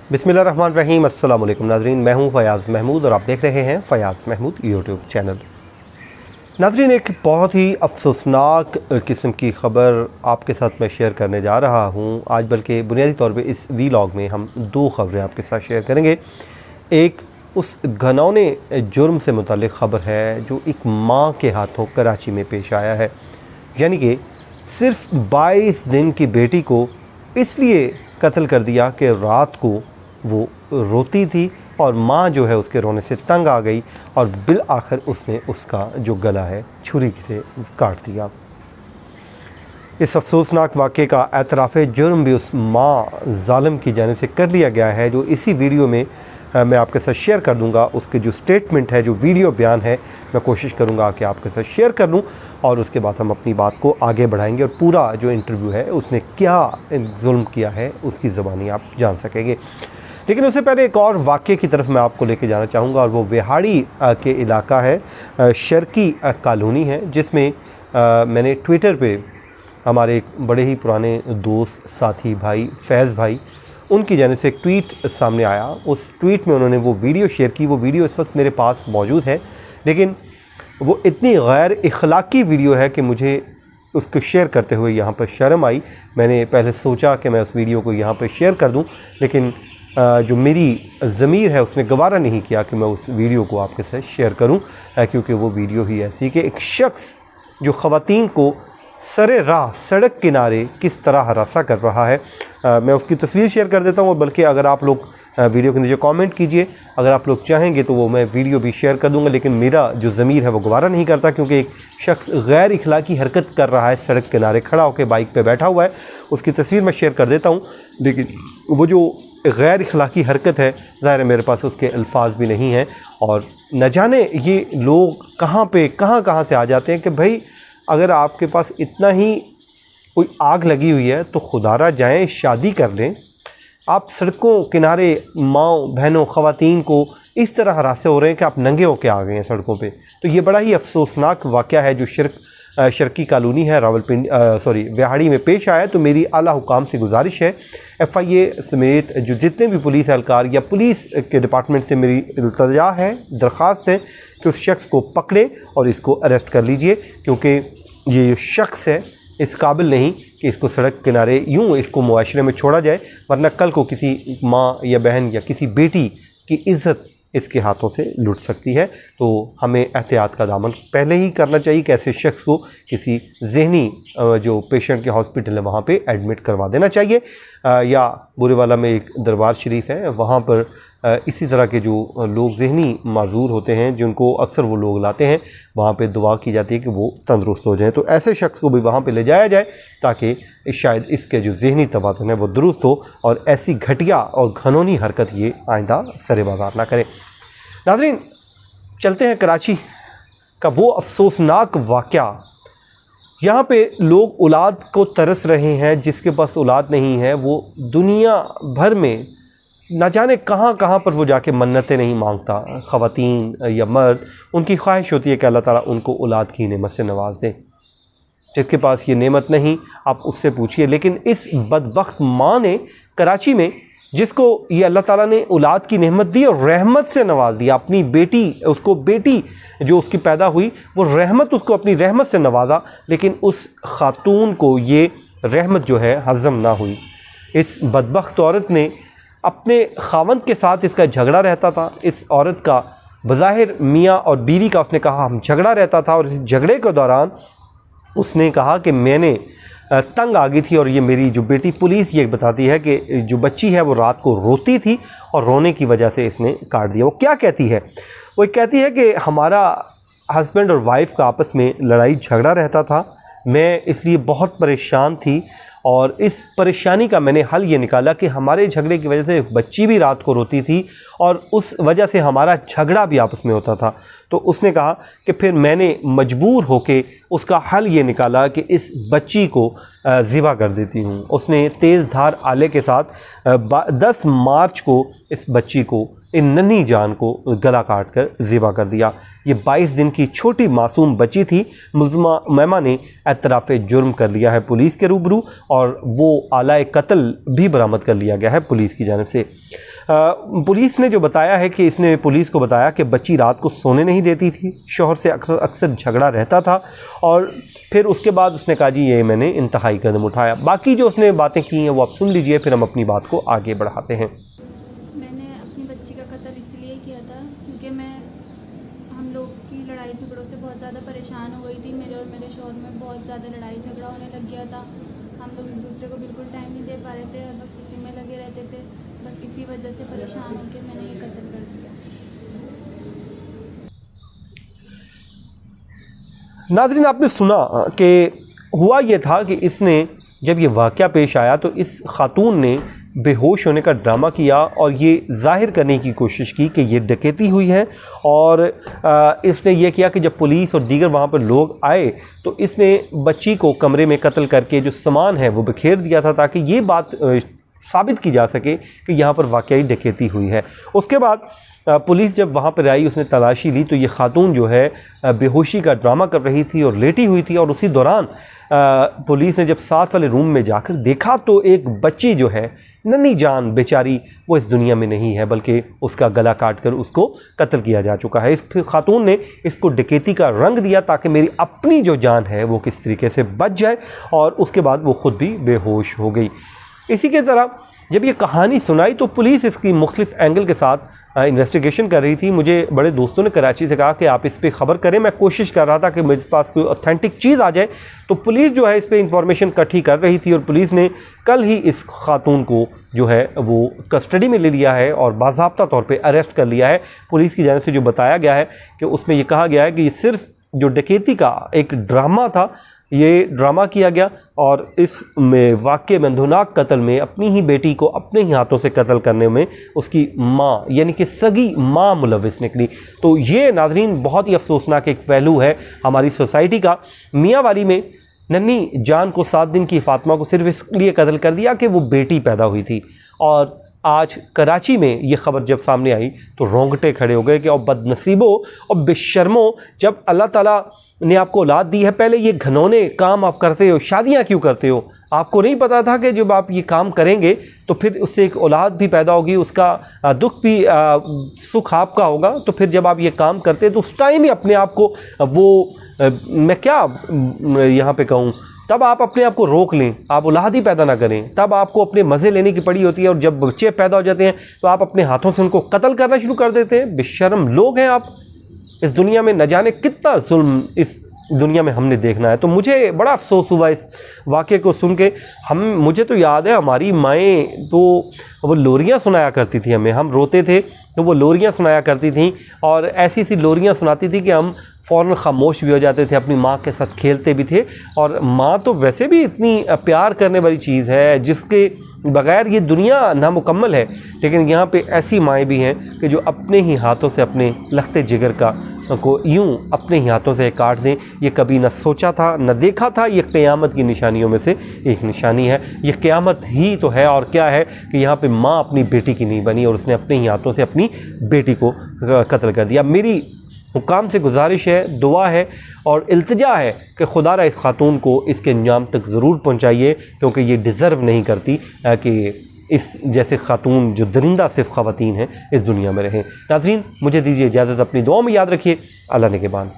बिस्मिल्लाहिर्रहमानिर्रहीम। अस्सलाम वालेकुम नाज़रीन, मैं हूं फ़याज़ महमूद और आप देख रहे हैं फ़याज़ महमूद यूट्यूब चैनल। नाज़रीन, एक बहुत ही अफसोसनाक किस्म की ख़बर आपके साथ मैं शेयर करने जा रहा हूं आज, बल्कि बुनियादी तौर पे इस वीलॉग में हम दो ख़बरें आपके साथ शेयर करेंगे। एक उस घिनौने जुर्म से मुतल्लिक़ ख़बर है जो एक माँ के हाथों कराची में पेश आया है। यानी कि सिर्फ़ 22 दिन की बेटी को इसलिए कत्ल कर दिया कि रात को वो रोती थी और माँ जो है उसके रोने से तंग आ गई और बिल आखिर उसने उसका जो गला है छुरी से काट दिया। इस अफसोसनाक वाक़े का एतराफ़ जुर्म भी उस माँ ज़ालिम की जानिब से कर लिया गया है, जो इसी वीडियो में मैं आपके साथ शेयर कर दूंगा। उसके जो स्टेटमेंट है, जो वीडियो बयान है, मैं कोशिश करूंगा कि आपके साथ शेयर कर लूं और उसके बाद हम अपनी बात को आगे बढ़ाएंगे और पूरा जो इंटरव्यू है उसने क्या जुल्म किया है उसकी ज़बानी आप जान सकेंगे। लेकिन उससे पहले एक और वाक़े की तरफ मैं आपको लेके जाना चाहूँगा और वो वेहाड़ी के इलाका है, शर्की कॉलोनी है, जिसमें मैंने ट्विटर पे हमारे एक बड़े ही पुराने दोस्त साथी भाई फैज़ भाई, उनकी जानिब से एक ट्वीट सामने आया। उस ट्वीट में उन्होंने वो वीडियो शेयर की। वो वीडियो इस वक्त मेरे पास मौजूद है, लेकिन वो इतनी गैर इखलाकी वीडियो है कि मुझे उसको शेयर करते हुए यहाँ पर शर्म आई। मैंने पहले सोचा कि मैं उस वीडियो को यहाँ पर शेयर कर दूँ, लेकिन जो मेरी ज़मीर है उसने गवारा नहीं किया कि मैं उस वीडियो को आपके साथ शेयर करूँ, क्योंकि वो वीडियो ही ऐसी कि एक शख्स जो ख़वातीन को सरे राह सड़क किनारे किस तरह हरासा कर रहा है। मैं उसकी तस्वीर शेयर कर देता हूँ, बल्कि अगर आप लोग वीडियो के नीचे कमेंट कीजिए, अगर आप लोग चाहेंगे तो वो मैं वीडियो भी शेयर कर दूँगा, लेकिन मेरा जो ज़मीर है वो गवारा नहीं करता, क्योंकि एक शख्स गैर इखलाकी हरकत कर रहा है, सड़क किनारे खड़ा होकर बाइक पे बैठा हुआ है। उसकी तस्वीर मैं शेयर कर देता हूँ, लेकिन वो जो गैर इखलाकी हरकत है, ज़ाहिर है मेरे पास उसके अल्फाज भी नहीं हैं और न जाने ये लोग कहाँ पे कहाँ से आ जाते हैं कि भाई अगर आपके पास इतना ही कोई आग लगी हुई है तो खुदारा जाएं, शादी कर लें। आप सड़कों किनारे माँओं बहनों ख़वातीन को इस तरह हरासे हो रहे हैं कि आप नंगे होके आ गए हैं सड़कों पे। तो ये बड़ा ही अफसोसनाक वाक़या है जो शर्की कॉलोनी है वेहाड़ी में पेश आया। तो मेरी आला हुकाम से गुजारिश है, FIA समेत जो जितने भी पुलिस एहलकार या पुलिस के डिपार्टमेंट से मेरी इल्तजा है, दरख्वास्त है कि उस शख्स को पकड़े और इसको अरेस्ट कर लीजिए, क्योंकि ये जो शख्स है इस काबिल नहीं कि इसको सड़क किनारे यूँ इसको मुआशरे में छोड़ा जाए, वरना कल को किसी माँ या बहन या किसी बेटी की इज़्ज़त इसके हाथों से लुट सकती है। तो हमें एहतियात का दामन पहले ही करना चाहिए कि ऐसे शख्स को किसी जहनी जो पेशेंट के हॉस्पिटल है वहाँ पे एडमिट करवा देना चाहिए, या बुरेवाला में एक दरबार शरीफ है, वहाँ पर इसी तरह के जो लोग जहनी माजूर होते हैं, जिनको अक्सर वो लोग लाते हैं, वहाँ पे दुआ की जाती है कि वो तंदुरुस्त हो जाए। तो ऐसे शख्स को भी वहाँ पे ले जाया जाए ताकि शायद इसके जो जहनी तवाज़ुन है वो दुरुस्त हो और ऐसी घटिया और घनौनी हरकत ये आइंदा सरे बाजार ना करे। नाज़रीन, चलते हैं कराची का वो अफसोसनाक वाक़या। यहाँ पे लोग औलाद को तरस रहे हैं, जिसके पास औलाद नहीं है वो दुनिया भर में ना जाने कहाँ पर वो जाके मन्नतें नहीं मांगता। ख़वातीन या मर्द, उनकी ख्वाहिश होती है कि अल्लाह ताला उनको औलाद की नेमत से नवाज दे। जिसके पास ये नेमत नहीं, आप उससे पूछिए। लेकिन इस बदबख्त माँ ने कराची में, जिसको ये अल्लाह ताला ने औलाद की नेमत दी और रहमत से नवाज दिया, अपनी बेटी, उसको बेटी जो उसकी पैदा हुई वो रहमत, उसको अपनी रहमत से नवाजा, लेकिन उस खातून को ये रहमत जो है हज़म ना हुई। इस बदबख्त औरत ने अपने खावंद के साथ, इसका झगड़ा रहता था, इस औरत का बज़ाहिर मियाँ और बीवी का उसने कहा हम झगड़ा रहता था, और इस झगड़े के दौरान उसने कहा कि मैंने तंग आ गई थी और ये मेरी जो बेटी, पुलिस ये बताती है कि जो बच्ची है वो रात को रोती थी और रोने की वजह से इसने काट दिया। वो क्या कहती है? वो कहती है कि हमारा हस्बैंड और वाइफ का आपस में लड़ाई झगड़ा रहता था, मैं इसलिए बहुत परेशान थी और इस परेशानी का मैंने हल ये निकाला कि हमारे झगड़े की वजह से बच्ची भी रात को रोती थी और उस वजह से हमारा झगड़ा भी आपस में होता था। तो उसने कहा कि फिर मैंने मजबूर होके उसका हल ये निकाला कि इस बच्ची को ज़िबा कर देती हूँ। उसने तेज़ धार आले के साथ 10 मार्च को इस बच्ची को, इन नन्ही जान को गला काट कर ज़िबा कर दिया। ये 22 दिन की छोटी मासूम बच्ची थी। मुल्ज़िमा उमैमा ने एतराफ़ जुर्म कर लिया है पुलिस के रूबरू और वो आला कत्ल भी बरामद कर लिया गया है पुलिस की जानिब से। पुलिस ने जो बताया है कि इसने पुलिस को बताया कि बच्ची रात को सोने नहीं देती थी, शौहर से अक्सर झगड़ा रहता था और फिर उसके बाद उसने कहा जी ये मैंने इंतहाई कदम उठाया। बाकी जो उसने बातें की हैं वो आप सुन लीजिए, फिर हम अपनी बात को आगे बढ़ाते हैं। मैंने अपनी बच्ची का कत्ल इसलिए किया था क्योंकि हम लोग की लड़ाई झगड़ों से बहुत ज़्यादा परेशान हो गई थी। मेरे और मेरे शौहर में बहुत ज़्यादा लड़ाई झगड़ा होने लग गया था। हम लोग एक दूसरे को बिल्कुल टाइम नहीं दे पा रहे थे, हर वक्त इसी में लगे रहते थे। बस इसी वजह से परेशान होकर मैंने ये कत्ल कर दिया। नाज़रीन, आपने सुना कि हुआ ये था कि इसने जब ये वाक़या पेश आया तो इस खातून ने बेहोश होने का ड्रामा किया और ये ज़ाहिर करने की कोशिश की कि ये डकैती हुई है। और इसने ये किया कि जब पुलिस और दीगर वहाँ पर लोग आए तो इसने बच्ची को कमरे में कत्ल करके जो सामान है वो बिखेर दिया था ताकि ये बात साबित की जा सके कि यहाँ पर वाकई डकैती हुई है। उसके बाद पुलिस जब वहाँ पर आई, उसने तलाशी ली तो ये खातून जो है बेहोशी का ड्रामा कर रही थी और लेटी हुई थी। और उसी दौरान पुलिस ने जब साथ वाले रूम में जाकर देखा तो एक बच्ची जो है नन्ही जान बेचारी वो इस दुनिया में नहीं है, बल्कि उसका गला काट कर उसको कत्ल किया जा चुका है। इस फिर खातून ने इसको डकैती का रंग दिया ताकि मेरी अपनी जो जान है वो किस तरीके से बच जाए, और उसके बाद वो ख़ुद भी बेहोश हो गई। इसी के तरह जब ये कहानी सुनाई तो पुलिस इसकी मुख्तलिफ एंगल के साथ इन्वेस्टिगेशन कर रही थी। मुझे बड़े दोस्तों ने कराची से कहा कि आप इस पे ख़बर करें। मैं कोशिश कर रहा था कि मेरे पास कोई ऑथेंटिक चीज़ आ जाए। तो पुलिस जो है इस पे इंफॉर्मेशन इकट्ठी कर रही थी और पुलिस ने कल ही इस खातून को जो है वो कस्टडी में ले लिया है और बाज़ाब्ता तौर पे अरेस्ट कर लिया है। पुलिस की जानिब से जो बताया गया है कि उसमें ये कहा गया है कि ये सिर्फ जो डकैती का एक ड्रामा था, ये ड्रामा किया गया और इसमें वाक़ई में अंधुनाक कत्ल में अपनी ही बेटी को अपने ही हाथों से कत्ल करने में उसकी माँ यानी कि सगी माँ मुलविस निकली। तो ये नाज़रीन बहुत ही अफसोसनाक एक पहलू है हमारी सोसाइटी का। मियाँ वाली में नन्ही जान को 7 दिन की फ़ातिमा को सिर्फ इसलिए कत्ल कर दिया कि वो बेटी पैदा हुई थी। और आज कराची में ये ख़बर जब सामने आई तो रोंगटे खड़े हो गए कि और बदनसीबों और बेशर्मों, जब अल्लाह ताला ने आपको औलाद दी है, पहले ये घनौने काम आप करते हो, शादियां क्यों करते हो? आपको नहीं पता था कि जब आप ये काम करेंगे तो फिर उससे एक औलाद भी पैदा होगी, उसका दुख भी सुख आपका होगा। तो फिर जब आप ये काम करते तो उस टाइम ही अपने आप को मैं क्या यहाँ पे कहूँ, तब आप अपने आप को रोक लें, आप औलाद ही पैदा ना करें। तब आपको अपने मज़े लेने की पड़ी होती है और जब बच्चे पैदा हो जाते हैं तो आप अपने हाथों से उनको कत्ल करना शुरू कर देते हैं। बेशर्म लोग हैं आप। इस दुनिया में न जाने कितना जुल्म इस दुनिया में हमने देखना है। तो मुझे बड़ा अफसोस हुआ इस वाक़े को सुन के। मुझे तो याद है हमारी माएँ तो वो लोरियाँ सुनाया करती थी हमें, हम रोते थे तो वो लोरियाँ सुनाया करती थी और ऐसी ऐसी लोरियाँ सुनाती थी कि हम फ़ौरन खामोश भी हो जाते थे, अपनी माँ के साथ खेलते भी थे। और माँ तो वैसे भी इतनी प्यार करने वाली चीज़ है जिसके बग़ैर ये दुनिया नामुकम्मल है। लेकिन यहाँ पे ऐसी माएँ भी हैं कि जो अपने ही हाथों से अपने लखते जिगर को यूं अपने ही हाथों से काट दें। ये कभी न सोचा था न देखा था। ये क़यामत की निशानियों में से एक निशानी है। ये क़यामत ही तो है। और क्या है कि यहाँ पे माँ अपनी बेटी की नहीं बनी और उसने अपने ही हाथों से अपनी बेटी को कत्ल कर दिया। मेरी हुकाम से गुजारिश है, दुआ है और इल्तिजा है कि खुदारा इस खातून को इसके अंजाम तक ज़रूर पहुँचाइए, क्योंकि ये डिज़र्व नहीं करती कि इस जैसे खातून जो दरिंदा सिर्फ ख़वातीन हैं इस दुनिया में रहें। नाज़रीन, मुझे दीजिए इजाज़त, अपनी दुआ में याद रखिए। अल्लाह ने के बाद।